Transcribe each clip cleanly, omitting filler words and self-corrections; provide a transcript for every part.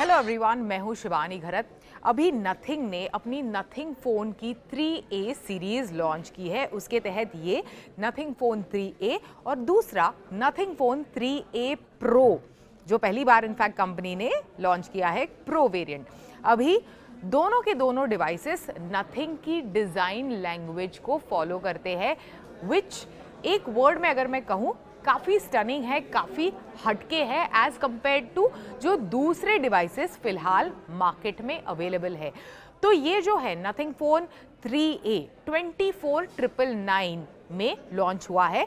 Hello everyone, मैं हूं शिवानी घरत। अभी नथिंग ने अपनी नथिंग फ़ोन की 3A सीरीज़ लॉन्च की है। उसके तहत ये नथिंग फ़ोन 3A और दूसरा नथिंग फ़ोन 3A प्रो, जो पहली बार इनफैक्ट कंपनी ने लॉन्च किया है, प्रो वेरिएंट। अभी दोनों के दोनों डिवाइसेस नथिंग की डिज़ाइन लैंग्वेज को फॉलो करते हैं, विच एक वर्ड में अगर मैं कहूँ काफ़ी स्टनिंग है, काफ़ी हटके है एज कंपेयर टू जो दूसरे डिवाइसेस फिलहाल मार्केट में अवेलेबल है। तो ये जो है नथिंग फ़ोन 3A 24,999 में लॉन्च हुआ है।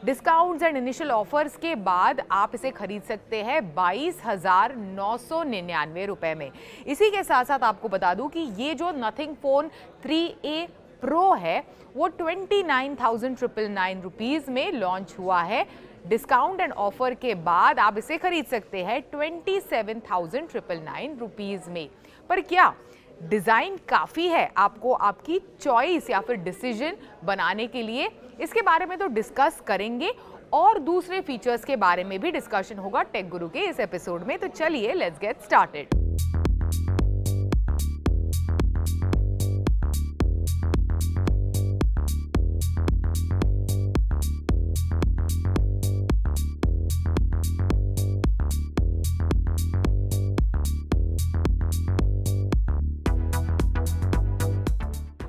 डिस्काउंट्स एंड इनिशियल ऑफर्स के बाद आप इसे खरीद सकते हैं 22,999 रुपए में। इसी के साथ साथ आपको बता दूं कि ये जो नथिंग फ़ोन 3A प्रो है वो 29,999 रुपीज़ में लॉन्च हुआ है। डिस्काउंट एंड ऑफर के बाद आप इसे खरीद सकते हैं 27,999 रुपीज़ में। पर क्या डिज़ाइन काफ़ी है आपको आपकी चॉइस या फिर डिसीजन बनाने के लिए? इसके बारे में तो डिस्कस करेंगे और दूसरे फीचर्स के बारे में भी डिस्कशन होगा टेक गुरु के इस एपिसोड में। तो चलिए लेट्स गेट स्टार्टेड।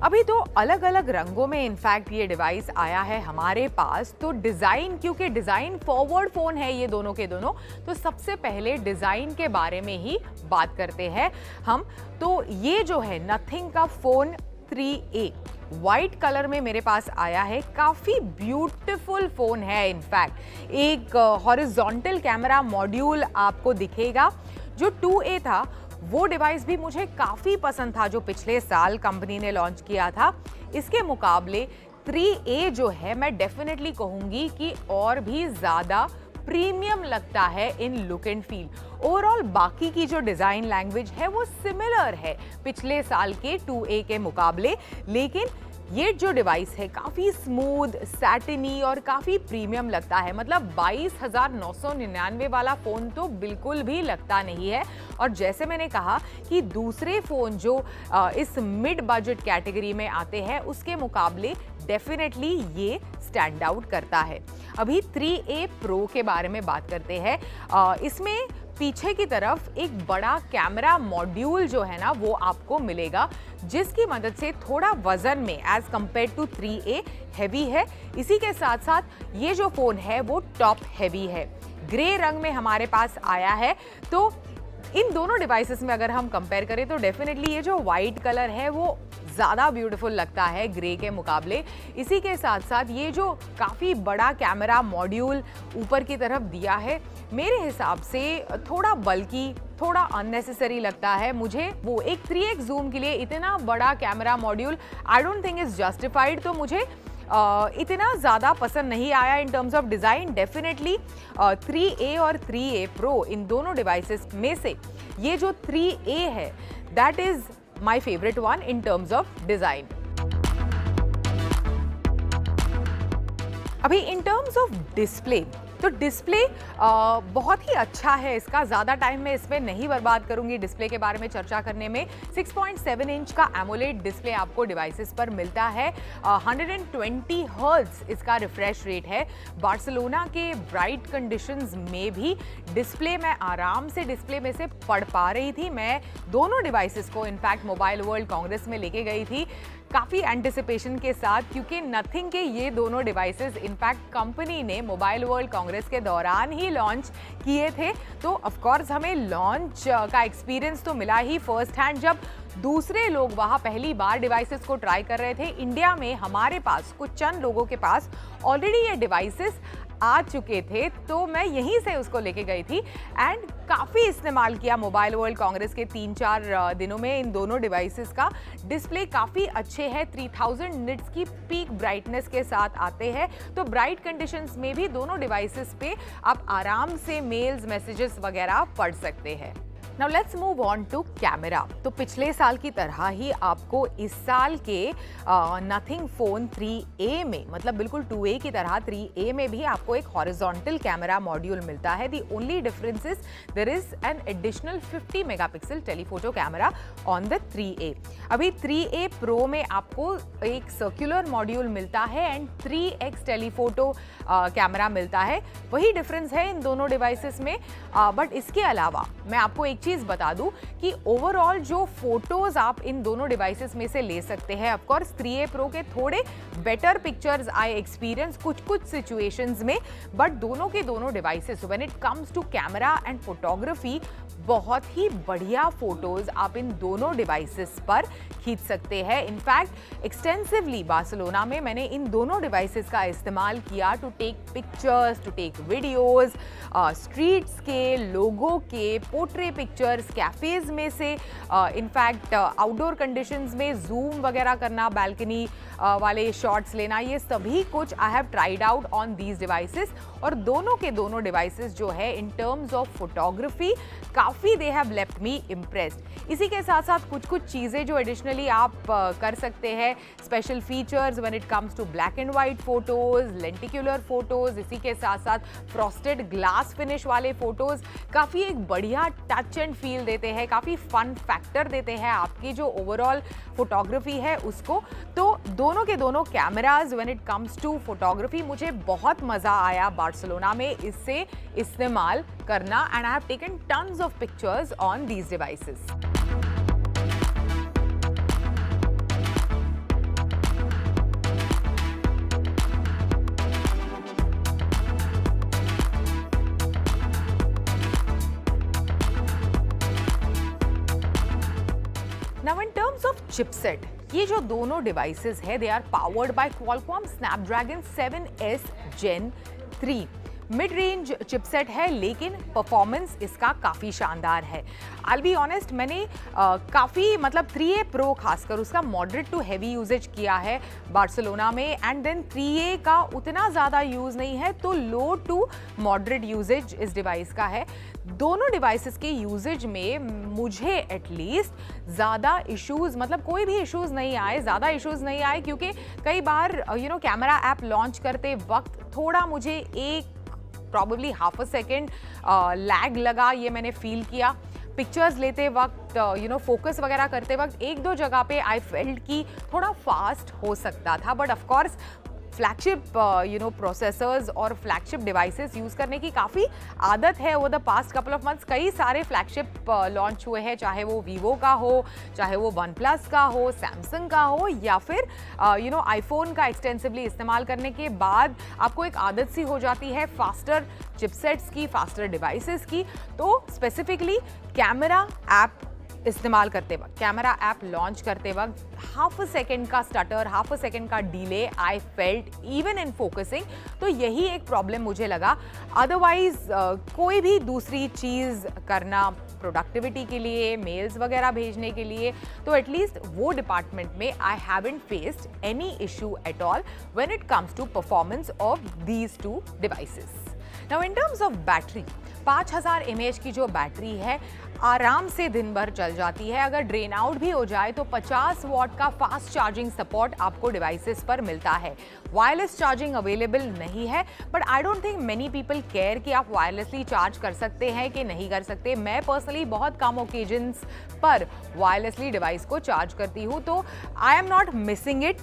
अभी तो अलग अलग रंगों में इनफैक्ट ये डिवाइस आया है हमारे पास। तो डिज़ाइन, क्योंकि डिज़ाइन फॉरवर्ड फ़ोन है ये दोनों के दोनों, तो सबसे पहले डिज़ाइन के बारे में ही बात करते हैं हम। तो ये जो है नथिंग का फ़ोन 3A वाइट कलर में मेरे पास आया है। काफ़ी ब्यूटीफुल फ़ोन है। इनफैक्ट एक हॉरिजॉन्टल कैमरा मॉड्यूल आपको दिखेगा। जो 2A था वो डिवाइस भी मुझे काफ़ी पसंद था, जो पिछले साल कंपनी ने लॉन्च किया था। इसके मुकाबले 3A जो है मैं डेफिनेटली कहूँगी कि और भी ज़्यादा प्रीमियम लगता है इन लुक एंड फील। ओवरऑल बाकी की जो डिज़ाइन लैंग्वेज है वो सिमिलर है पिछले साल के 2A के मुकाबले, लेकिन ये जो डिवाइस है काफ़ी स्मूथ, सैटिनी और काफ़ी प्रीमियम लगता है। मतलब 22,999 वाला फ़ोन तो बिल्कुल भी लगता नहीं है। और जैसे मैंने कहा कि दूसरे फ़ोन जो इस मिड बजट कैटेगरी में आते हैं उसके मुकाबले डेफिनेटली ये स्टैंड आउट करता है। अभी 3A प्रो के बारे में बात करते हैं। इसमें पीछे की तरफ एक बड़ा कैमरा मॉड्यूल जो है ना वो आपको मिलेगा, जिसकी मदद से थोड़ा वजन में as compare to 3A heavy है। इसी के साथ साथ ये जो फ़ोन है वो टॉप हैवी है। ग्रे रंग में हमारे पास आया है। तो इन दोनों डिवाइसेस में अगर हम कंपेयर करें तो डेफिनेटली ये जो वाइट कलर है वो ज़्यादा ब्यूटीफुल लगता है ग्रे के मुकाबले। इसी के साथ साथ ये जो काफ़ी बड़ा कैमरा मॉड्यूल ऊपर की तरफ दिया है, मेरे हिसाब से थोड़ा बल्कि, थोड़ा अननेसेसरी लगता है मुझे। वो एक 3x जूम के लिए इतना बड़ा camera module I don't think is justified. तो मुझे इतना ज़्यादा पसंद नहीं आया इन terms of design. Definitely 3A और 3A प्रो इन दोनों डिवाइसेस में से ये जो 3A है that is my favourite one in terms of design. अभी इन टर्म्स ऑफ डिस्प्ले, तो डिस्प्ले बहुत ही अच्छा है इसका। ज़्यादा टाइम मैं इसमें नहीं बर्बाद करूंगी डिस्प्ले के बारे में चर्चा करने में। 6.7 इंच का एमोलेड डिस्प्ले आपको डिवाइसेस पर मिलता है। 120 हर्ट्ज इसका रिफ्रेश रेट है। बार्सिलोना के ब्राइट कंडीशंस में भी डिस्प्ले मैं आराम से डिस्प्ले में से पढ़ पा रही थी। मैं दोनों डिवाइसेस को इनफैक्ट मोबाइल वर्ल्ड कांग्रेस में लेके गई थी काफ़ी एंटिसिपेशन के साथ, क्योंकि नथिंग के ये दोनों डिवाइसेस इनफैक्ट कंपनी ने मोबाइल वर्ल्ड कांग्रेस के दौरान ही लॉन्च किए थे। तो ऑफ कोर्स हमें लॉन्च का एक्सपीरियंस तो मिला ही फर्स्ट हैंड, जब दूसरे लोग वहाँ पहली बार डिवाइसेस को ट्राई कर रहे थे। इंडिया में हमारे पास कुछ चंद लोगों के पास ऑलरेडी ये डिवाइसेस आ चुके थे, तो मैं यहीं से उसको लेके गई थी एंड काफ़ी इस्तेमाल किया मोबाइल वर्ल्ड कांग्रेस के 3-4 दिनों में। इन दोनों डिवाइसेस का डिस्प्ले काफ़ी अच्छे है। 3000 निट्स की पीक ब्राइटनेस के साथ आते हैं। तो ब्राइट कंडीशंस में भी दोनों डिवाइसेस पे आप आराम से मेल्स, मैसेजेस वगैरह पढ़ सकते हैं। Now let's move on to camera. तो पिछले साल की तरह ही आपको इस साल के नथिंग फोन 3A में, मतलब बिल्कुल 2A की तरह 3A में भी आपको एक हॉरिजॉन्टल कैमरा मॉड्यूल मिलता है। The only difference is there is an additional 50 megapixel telephoto camera on the 3A। अभी 3A प्रो में आपको एक सर्कुलर मॉड्यूल मिलता है एंड 3x टेलीफोटो कैमरा मिलता है। वही डिफरेंस है इन दोनों डिवाइसेस में। बट इसके अलावा मैं आपको एक चीज बता दूं कि ओवरऑल जो फोटोज आप इन दोनों डिवाइसेस में से ले सकते हैं, ऑफ कोर्स 3A प्रो के थोड़े बेटर पिक्चर्स आई एक्सपीरियंस कुछ सिचुएशंस में, बट दोनों के दोनों devices when it comes to camera and photography बहुत ही बढ़िया फोटोज आप इन दोनों डिवाइसेस पर खींच सकते हैं। इनफैक्ट एक्सटेंसिवली बार्सिलोना में मैंने इन दोनों डिवाइसेस का इस्तेमाल किया to take pictures, to take videos, streets के, लोगों के, पोर्ट्रे पिक्चर्स, कैफेज में से, इनफैक्ट आउटडोर कंडीशंस में जूम वगैरह करना, बालकनी वाले शॉट्स लेना, ये सभी कुछ I have tried out on these devices. और दोनों के दोनों डिवाइसेस जो है इन टर्म्स ऑफ फोटोग्राफी काफ़ी they have left me impressed. इसी के साथ साथ कुछ चीज़ें जो एडिशनली आप कर सकते हैं, special features when it comes to black and white photos, lenticular photos, इसी के साथ साथ फ्रॉस्टेड ग्लास फिनिश वाले फोटोज काफ़ी एक बढ़िया टच एंड फील देते हैं, काफ़ी फन फैक्टर देते हैं आपकी जो ओवरऑल फोटोग्राफी है उसको। तो दोनों के दोनों cameras when it comes to photography मुझे बहुत मज़ा आया बार्सिलोना में इससे इस्तेमाल करना, and I have taken tons of pictures on these devices. Now in terms of chipset, ये जो दोनों डिवाइसेस है they are powered by Qualcomm Snapdragon 7S Gen 3। Mid range chipset है लेकिन परफॉर्मेंस इसका काफ़ी शानदार है। आई बी ऑनेस्ट, मैंने काफ़ी मतलब 3A प्रो खासकर उसका मॉडरेट टू हैवी यूजेज किया है बार्सिलोना में, एंड देन 3A का उतना ज़्यादा यूज़ नहीं है, तो लो टू मॉडरेट यूजेज इस डिवाइस का है। दोनों डिवाइसेस के यूजेज में मुझे एटलीस्ट ज़्यादा इश्यूज़, मतलब कोई भी इश्यूज़ नहीं आए, ज़्यादा इश्यूज़ नहीं आए, क्योंकि कई बार कैमरा ऐप लॉन्च करते वक्त थोड़ा मुझे एक probably half a second lag लगा, ये मैंने फील किया। पिक्चर्स लेते वक्त फोकस वगैरह करते वक्त एक दो जगह पे आई फेल्ट कि थोड़ा फास्ट हो सकता था, but of course flagship processors और फ्लैगशिप डिवाइसेस यूज़ करने की काफ़ी आदत है over the past couple of months. कई सारे फ्लैगशिप लॉन्च हुए हैं, चाहे वो वीवो का हो, चाहे वो OnePlus का हो, सैमसंग का हो, या फिर आईफोन का एक्सटेंसिवली इस्तेमाल करने के बाद आपको एक आदत सी हो जाती है फास्टर चिपसेट्स की, फास्टर डिवाइसेस की। तो स्पेसिफिकली कैमरा ऐप इस्तेमाल करते वक्त, कैमरा ऐप लॉन्च करते वक्त हाफ अ सेकेंड का स्टटर, हाफ अ सेकेंड का delay I felt even in focusing. तो यही एक प्रॉब्लम मुझे लगा। अदरवाइज कोई भी दूसरी चीज़ करना प्रोडक्टिविटी के लिए, मेल्स वगैरह भेजने के लिए, तो एटलीस्ट वो डिपार्टमेंट में I haven't faced any issue at all when it comes to performance of these two devices. Now in terms of battery, 5000 mAh की जो बैटरी है आराम से दिन भर चल जाती है। अगर ड्रेन आउट भी हो जाए तो 50 वॉट का फास्ट चार्जिंग सपोर्ट आपको डिवाइसेस पर मिलता है। वायरलेस चार्जिंग अवेलेबल नहीं है, but I don't think many people care कि आप वायरलेसली चार्ज कर सकते हैं कि नहीं कर सकते। मैं पर्सनली बहुत कम ओकेजन्स पर वायरलेसली डिवाइस को चार्ज करती हूँ, तो I am not missing it.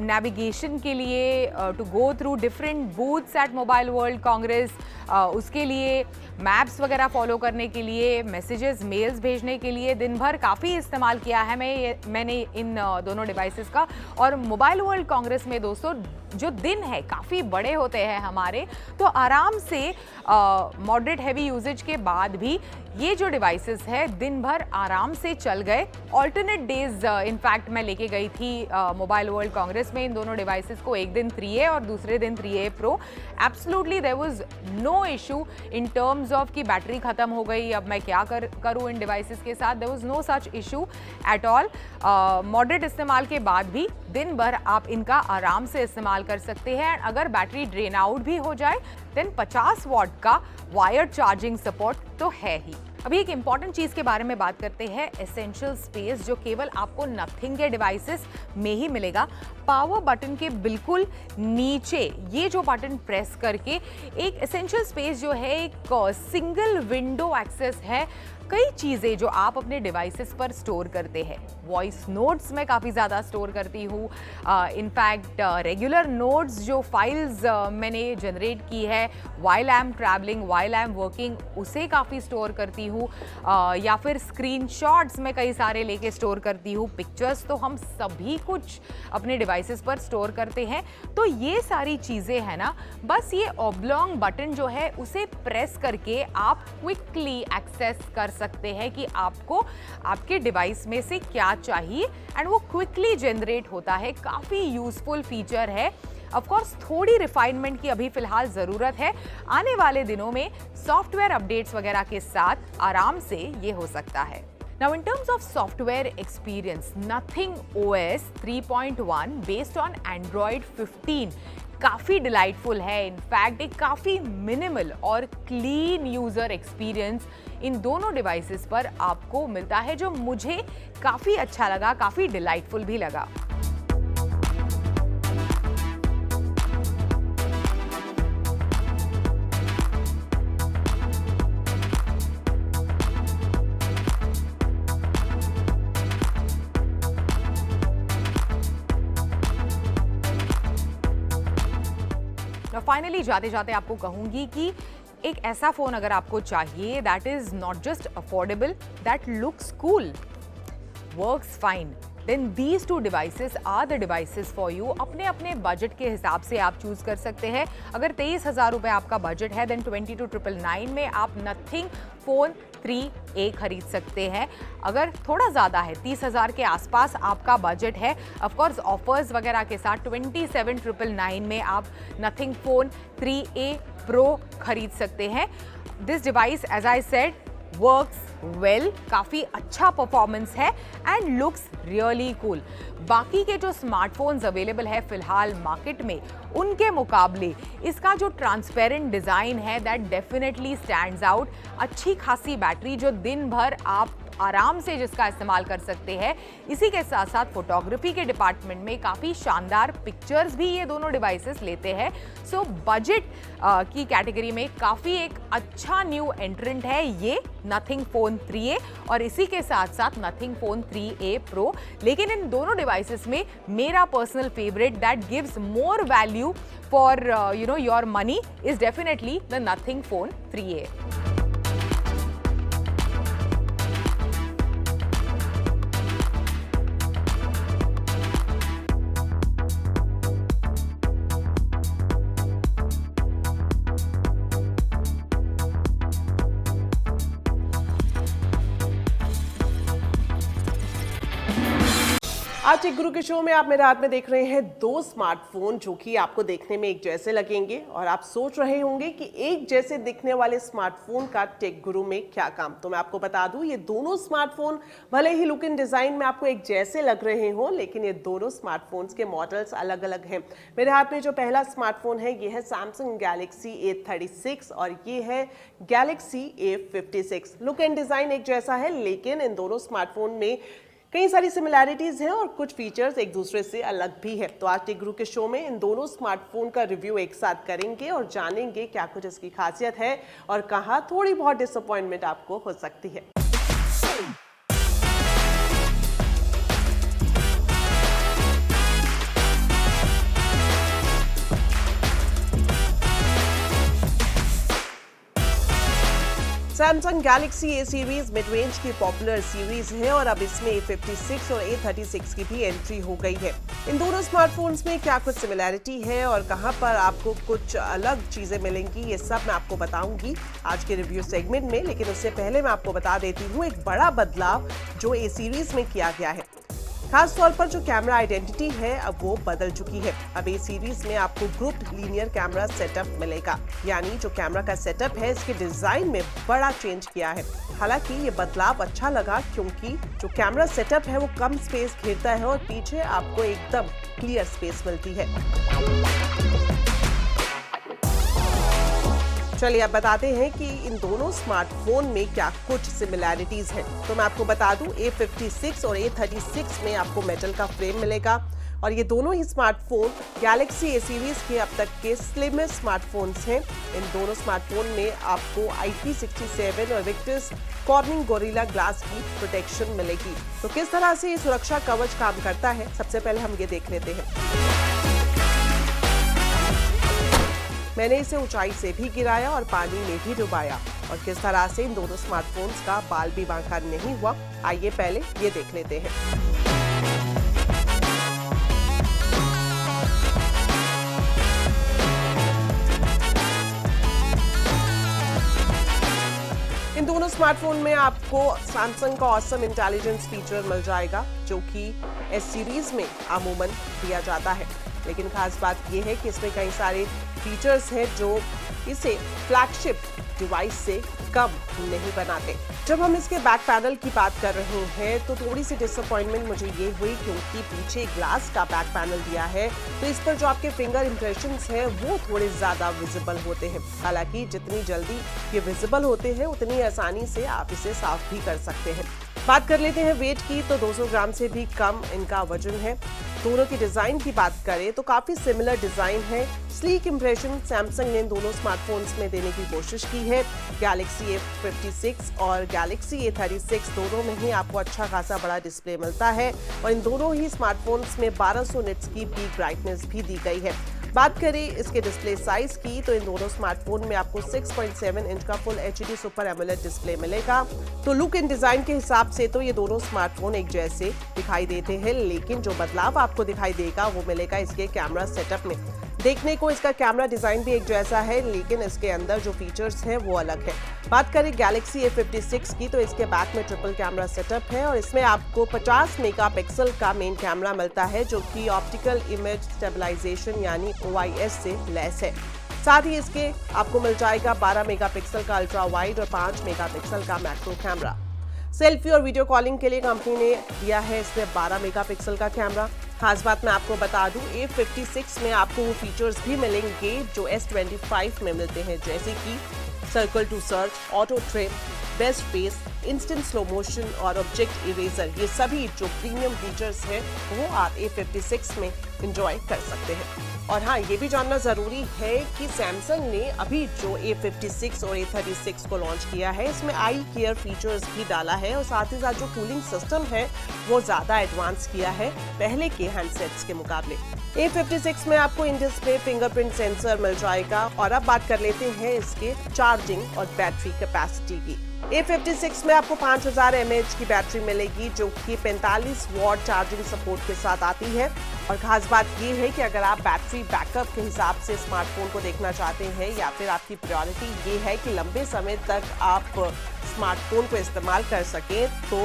Navigation के लिए, to go through different booths at Mobile World Congress, उसके लिए मैप्स वगैरह फॉलो करने के लिए, मैसेजेस, मेल्स भेजने के लिए दिन भर काफ़ी इस्तेमाल किया है मैंने इन दोनों डिवाइसेस का। और मोबाइल वर्ल्ड कांग्रेस में दोस्तों जो दिन है काफ़ी बड़े होते हैं हमारे, तो आराम से मॉडरेट हैवी यूजेज के बाद भी ये जो डिवाइसेस है दिन भर आराम से चल गए। ऑल्टरनेट डेज इनफैक्ट मैं लेके गई थी मोबाइल वर्ल्ड कांग्रेस में इन दोनों डिवाइसेस को, एक दिन 3A और दूसरे दिन 3A pro. Absolutely there was no issue in terms of कि बैटरी खत्म हो गई, अब मैं क्या करूँ इन डिवाइसेस के साथ। There was no such issue at all. Moderate इस्तेमाल के बाद भी दिन भर आप इनका आराम से इस्तेमाल कर सकते हैं। अगर बैटरी ड्रेन आउट भी हो जाए देन 50 वॉट का वायर्ड चार्जिंग सपोर्ट तो है ही। अभी एक इंपॉर्टेंट चीज के बारे में बात करते हैं, एसेंशियल स्पेस, जो केवल आपको नथिंग के डिवाइसेस में ही मिलेगा। पावर बटन के बिल्कुल नीचे ये जो बटन प्रेस करके एक एसेंशियल स्पेस जो है, एक सिंगल विंडो एक्सेस है कई चीज़ें जो आप अपने डिवाइसेस पर स्टोर करते हैं। वॉइस नोट्स मैं काफ़ी ज़्यादा स्टोर करती हूँ। इनफैक्ट रेगुलर नोट्स जो फाइल्स मैंने जनरेट की है while I am travelling, while I am working, उसे काफ़ी स्टोर करती हूँ। या फिर स्क्रीनशॉट्स मैं कई सारे लेके स्टोर करती हूँ। पिक्चर्स तो हम सभी कुछ अपने डिवाइसेस पर स्टोर करते हैं। तो ये सारी चीज़ें हैं ना, बस ये ऑब्लॉन्ग बटन जो है उसे प्रेस करके आप क्विकली एक्सेस कर सकते हैं कि आपको आपके डिवाइस में से क्या चाहिए, एंड वो क्विकली जनरेट होता है। काफ़ी यूजफुल फीचर है। ऑफ कोर्स थोड़ी रिफाइनमेंट की अभी फिलहाल ज़रूरत है। आने वाले दिनों में सॉफ्टवेयर अपडेट्स वगैरह के साथ आराम से ये हो सकता है। Now, in terms of software experience, Nothing OS 3.1 based on Android 15 काफ़ी डिलाइटफुल है। इनफैक्ट एक काफ़ी मिनिमल और क्लीन यूज़र एक्सपीरियंस इन दोनों डिवाइसेस पर आपको मिलता है, जो मुझे काफ़ी अच्छा लगा, काफ़ी डिलाइटफुल भी लगा। फाइनली जाते जाते आपको कहूंगी कि एक ऐसा फोन अगर आपको चाहिए that is not just affordable, that looks cool, works fine, then these two devices are the devices for you. अपने अपने बजट के हिसाब से आप चूज कर सकते हैं। अगर 23,000 रुपये आपका बजट है, देन 22,999 में आप नथिंग फोन 3A खरीद सकते हैं। अगर थोड़ा ज़्यादा है, 30,000 के आसपास आपका बजट है, ऑफकोर्स ऑफर्स वगैरह के साथ 27,999 में आप नथिंग फोन 3A प्रो खरीद सकते हैं। This device as I said works well, काफ़ी अच्छा परफॉर्मेंस है एंड लुक्स रियली कूल। बाकी के जो स्मार्टफोन्स अवेलेबल है फिलहाल मार्केट में, उनके मुकाबले इसका जो ट्रांसपेरेंट डिज़ाइन है दैट डेफिनेटली स्टैंड्स आउट। अच्छी खासी बैटरी जो दिन भर आप आराम से जिसका इस्तेमाल कर सकते हैं। इसी के साथ साथ फोटोग्राफी के डिपार्टमेंट में काफ़ी शानदार पिक्चर्स भी ये दोनों डिवाइसेस लेते हैं। सो बजट की कैटेगरी में काफ़ी एक अच्छा न्यू एंट्रेंट है ये नथिंग फोन 3A, और इसी के साथ साथ नथिंग फोन 3A प्रो। लेकिन इन दोनों डिवाइसेस में मेरा personal favourite that gives more value for your money is definitely the nothing phone 3A। आज टेक गुरु के शो में आप मेरे हाथ में देख रहे हैं दो स्मार्टफोन जो कि आपको देखने में एक जैसे लगेंगे, और आप सोच रहे होंगे कि एक जैसे दिखने वाले स्मार्टफोन का टेक गुरु में क्या काम। तो मैं आपको बता दूं, ये दोनों स्मार्टफोन भले ही लुक इन डिजाइन में आपको एक जैसे लग रहे हो, लेकिन ये दोनों स्मार्टफोन्स के मॉडल्स अलग अलग हैं। मेरे हाथ में जो पहला स्मार्टफोन है ये है सैमसंग गैलेक्सी A36 और ये है Galaxy A56। Look and design एक जैसा है, लेकिन इन दोनों स्मार्टफोन में कई सारी सिमिलैरिटीज हैं और कुछ फीचर्स एक दूसरे से अलग भी है। तो आज टेक गुरु के शो में इन दोनों स्मार्टफोन का रिव्यू एक साथ करेंगे और जानेंगे क्या कुछ इसकी खासियत है और कहाँ थोड़ी बहुत डिसअपॉइंटमेंट आपको हो सकती है। Samsung Galaxy A series mid range की पॉपुलर सीरीज है और अब इसमें A56 और A36 की भी एंट्री हो गई है। इन दोनों स्मार्टफोन्स में क्या कुछ सिमिलैरिटी है और कहां पर आपको कुछ अलग चीजें मिलेंगी, ये सब मैं आपको बताऊंगी आज के रिव्यू सेगमेंट में। लेकिन उससे पहले मैं आपको बता देती हूँ एक बड़ा बदलाव जो A सीरीज में किया गया है। खास तौर पर जो कैमरा आइडेंटिटी है अब वो बदल चुकी है। अब A सीरीज में आपको ग्रुप्ड लीनियर कैमरा सेटअप मिलेगा, यानी जो कैमरा का सेटअप है इसके डिजाइन में बड़ा चेंज किया है। हालांकि ये बदलाव अच्छा लगा क्योंकि जो कैमरा सेटअप है वो कम स्पेस घेरता है और पीछे आपको एकदम क्लियर स्पेस मिलती है। चलिए अब बताते हैं कि इन दोनों स्मार्टफोन में क्या कुछ सिमिलैरिटीज हैं। तो मैं आपको बता दूं A56 और A36 में आपको मेटल का फ्रेम मिलेगा और ये दोनों ही स्मार्टफोन गैलेक्सी A सीरीज के अब तक के स्लिमेस्ट स्मार्टफोन्स हैं। इन दोनों स्मार्टफोन में आपको IP67 और विक्टर्स कॉर्निंग गोरिल्ला ग्लास की प्रोटेक्शन मिलेगी। तो किस तरह से ये सुरक्षा कवच काम करता है, सबसे पहले हम ये देख लेते हैं। मैंने इसे ऊंचाई से भी गिराया और पानी में भी डुबाया और किस तरह से इन दोनों स्मार्टफोन्स का बाल भी बांका नहीं हुआ, आइए पहले ये देख लेते हैं। इन दोनों स्मार्टफोन में आपको सैमसंग का ऑसम इंटेलिजेंस फीचर मिल जाएगा जो कि S सीरीज में अमूमन दिया जाता है, लेकिन खास बात यह है कि इसमें कई सारे फीचर्स हैं जो इसे फ्लैगशिप डिवाइस से कम नहीं बनाते। जब हम इसके बैक पैनल की बात कर रहे हैं तो थोड़ी सी डिसअपॉइंटमेंट मुझे ये हुई क्योंकि पीछे ग्लास का बैक पैनल दिया है तो इस पर जो आपके फिंगर इंप्रेशंस हैं वो थोड़े ज्यादा विजिबल होते हैं। हालांकि जितनी जल्दी ये विजिबल होते हैं उतनी आसानी से आप इसे साफ भी कर सकते हैं। बात कर लेते हैं वेट की, तो 200 ग्राम से भी कम इनका वजन है। दोनों की डिजाइन की बात करें तो काफी सिमिलर डिजाइन है। स्लीक इंप्रेशन सैमसंग ने इन दोनों स्मार्टफोन्स में देने की कोशिश की है। गैलेक्सी A56 और गैलेक्सी A36 दोनों में ही आपको अच्छा खासा बड़ा डिस्प्ले मिलता है और इन दोनों ही स्मार्टफोन्स में 1200 निट्स की पीक ब्राइटनेस भी दी गई है। बात करें इसके डिस्प्ले साइज की तो इन दोनों स्मार्टफोन में आपको 6.7 इंच का full HD super AMOLED display मिलेगा। तो लुक एंड डिजाइन के हिसाब से तो ये दोनों स्मार्टफोन एक जैसे दिखाई देते हैं, लेकिन जो बदलाव आपको दिखाई देगा वो मिलेगा इसके कैमरा सेटअप में। देखने को इसका कैमरा डिजाइन भी एक जैसा है, लेकिन इसके अंदर जो फीचर्स हैं वो अलग है। बात करें गैलेक्सी A56 की तो इसके बैक में ट्रिपल कैमरा सेटअप है और इसमें आपको 50 मेगापिक्सल का मेन कैमरा मिलता है जो कि ऑप्टिकल इमेज स्टेबलाइजेशन यानी OIS से लैस है। साथ ही इसके आपको मिल जाएगा 12 मेगापिक्सल का अल्ट्रा वाइड और 5 मेगापिक्सल का मैक्रो कैमरा। सेल्फी और वीडियो कॉलिंग के लिए कंपनी ने दिया है इसमें 12 मेगापिक्सल का कैमरा। खास बात मैं आपको बता दूं A56 में आपको वो फीचर्स भी मिलेंगे जो S25 में मिलते हैं, जैसे कि circle to search, auto trim, best face, instant slow motion और ऑब्जेक्ट इरेजर। ये सभी जो प्रीमियम फीचर्स हैं वो आप A56 में एंजॉय कर सकते हैं। और हाँ, ये भी जानना जरूरी है कि सैमसंग ने अभी जो A56 और A36 को लॉन्च किया है इसमें आई केयर फीचर्स भी डाला है और साथ ही साथ जो कूलिंग सिस्टम है वो ज्यादा एडवांस किया है पहले के हैंडसेट्स के मुकाबले। A56 में आपको इन डिस्प्ले फिंगरप्रिंट सेंसर मिल जाएगा। और अब बात कर लेते हैं इसके चार्जिंग और बैटरी कैपेसिटी की। A56 में आपको 5000 mAh की बैटरी मिलेगी जो कि 45 वॉट चार्जिंग सपोर्ट के साथ आती है। और खास बात ये है कि अगर आप बैटरी बैकअप के हिसाब से स्मार्टफोन को देखना चाहते हैं या फिर आपकी प्रायोरिटी ये है कि लंबे समय तक आप स्मार्टफोन को इस्तेमाल कर सकें तो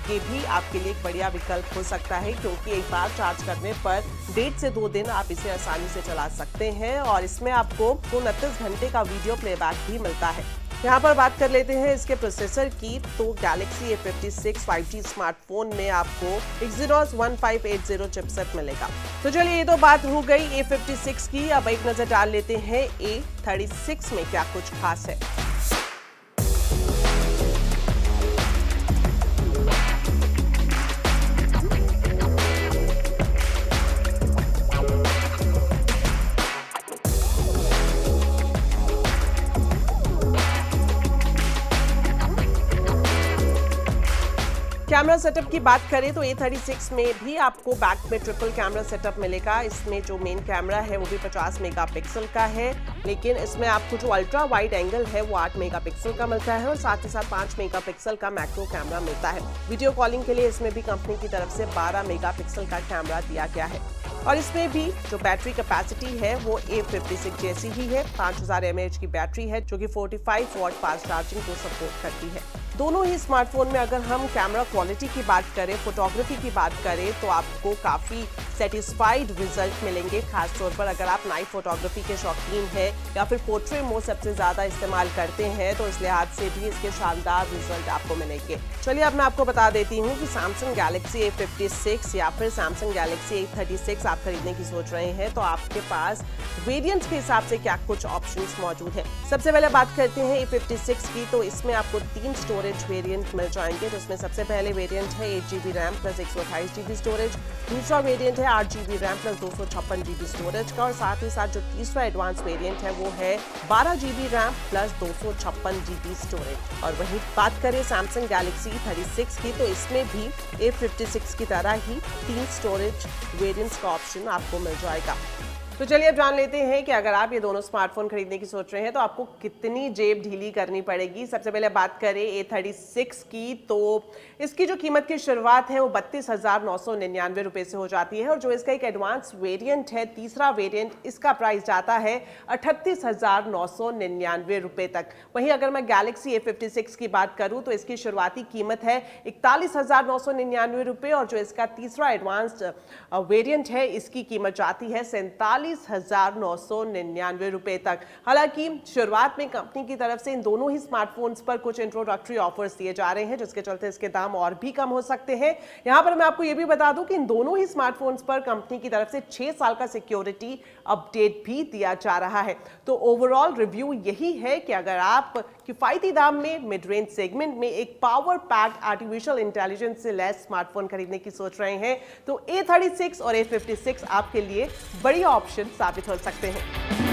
ये भी आपके लिए एक बढ़िया विकल्प हो सकता है, क्योंकि एक बार चार्ज करने पर 1.5 से 2 दिन आप इसे आसानी से चला सकते हैं और इसमें आपको 29 घंटे का वीडियो प्लेबैक भी मिलता है। यहाँ पर बात कर लेते हैं इसके प्रोसेसर की, तो गैलेक्सी A56 5G स्मार्टफोन में आपको Exynos 1580 चिपसेट मिलेगा। तो चलिए ये तो बात हो गई A56 की, अब एक नजर डाल लेते हैं A36 में क्या कुछ खास है। कैमरा सेटअप की बात करें तो A36 में भी आपको बैक में ट्रिपल कैमरा सेटअप मिलेगा। इसमें जो मेन कैमरा है वो भी 50 मेगापिक्सल का है, लेकिन इसमें आपको जो अल्ट्रा वाइड एंगल है वो 8 मेगापिक्सल का मिलता है और साथ ही साथ 5 मेगापिक्सल का मैक्रो कैमरा मिलता है। वीडियो कॉलिंग के लिए इसमें भी कंपनी की तरफ से 12 मेगापिक्सल का कैमरा दिया गया है। और इसमें भी जो बैटरी कैपेसिटी है वो A56 जैसी ही है। 5000 mAh की बैटरी है जो कि 45 वॉट फास्ट चार्जिंग को सपोर्ट करती है। दोनों ही स्मार्टफोन में अगर हम कैमरा क्वालिटी की बात करें, फोटोग्राफी की बात करें तो आपको काफी सेटिस्फाइड रिजल्ट मिलेंगे। खास तौर पर अगर आप नाइट फोटोग्राफी के शौकीन हैं या फिर पोर्ट्रेट मोड सबसे ज़्यादा इस्तेमाल करते हैं तो इस लिहाज से भी इसके शानदार रिजल्ट आपको मिलेंगे। चलिए अब मैं आपको बता देती हूँ कि सैमसंग गैलेक्सी A56 या फिर सैमसंग गैलेक्सी A36 आप खरीदने की सोच रहे हैं तो आपके पास वेरिएंट्स के हिसाब से क्या कुछ ऑप्शंस मौजूद हैं। सबसे पहले बात करते हैं A56 की, तो इसमें आपको 3 स्टोरेज वेरिएंट मिल जाएंगे, जिसमें सबसे पहले वेरिएंट है 8GB RAM plus 128GB storage, दूसरा वेरिएंट है 8GB RAM plus 256GB storage का, और साथ ही साथ जो तीसरा एडवांस वेरिएंट है वो है 12GB RAM plus 256GB storage. और वहीं बात करें सैमसंग गैलेक्सी A36 की, तो इसमें भी A56 की तरह ही 3 स्टोरेज वेरिएंट्स का ऑप्शन आपको मिल जाएगा। तो चलिए अब जान लेते हैं कि अगर आप ये दोनों स्मार्टफोन खरीदने की सोच रहे हैं तो आपको कितनी जेब ढीली करनी पड़ेगी। सबसे पहले बात करें A36 की, तो इसकी जो कीमत की शुरुआत है वो 32,999 रुपये से हो जाती है, और जो इसका एक एडवांस वेरिएंट है, तीसरा वेरिएंट, इसका प्राइस जाता है 38,999 रुपये तक। वहीं अगर मैं गैलेक्सी A56 की बात करूं तो इसकी शुरुआती कीमत है 41,999 रुपये, और जो इसका तीसरा एडवांस वेरिएंट है इसकी कीमत जाती है 47,999 रुपए तक। हालांकि शुरुआत में कंपनी की तरफ से इन दोनों ही स्मार्टफोन्स पर कुछ इंट्रोडक्टरी ऑफर्स दिए जा रहे हैं, जिसके चलते इसके दाम और भी कम हो सकते हैं। यहां पर मैं आपको यह भी बता दूं कि इन दोनों ही स्मार्टफोन्स पर कंपनी की तरफ से 6 साल का सिक्योरिटी अपडेट भी दिया जा रहा है। तो ओवरऑल रिव्यू यही है कि अगर आप किफायती दाम में मिड रेंज सेगमेंट में एक पावर पैक आर्टिफिशियल इंटेलिजेंस से लैस स्मार्टफोन खरीदने की सोच रहे हैं तो A36 और A56 आपके लिए बड़ी ऑप्शन साबित हो सकते हैं।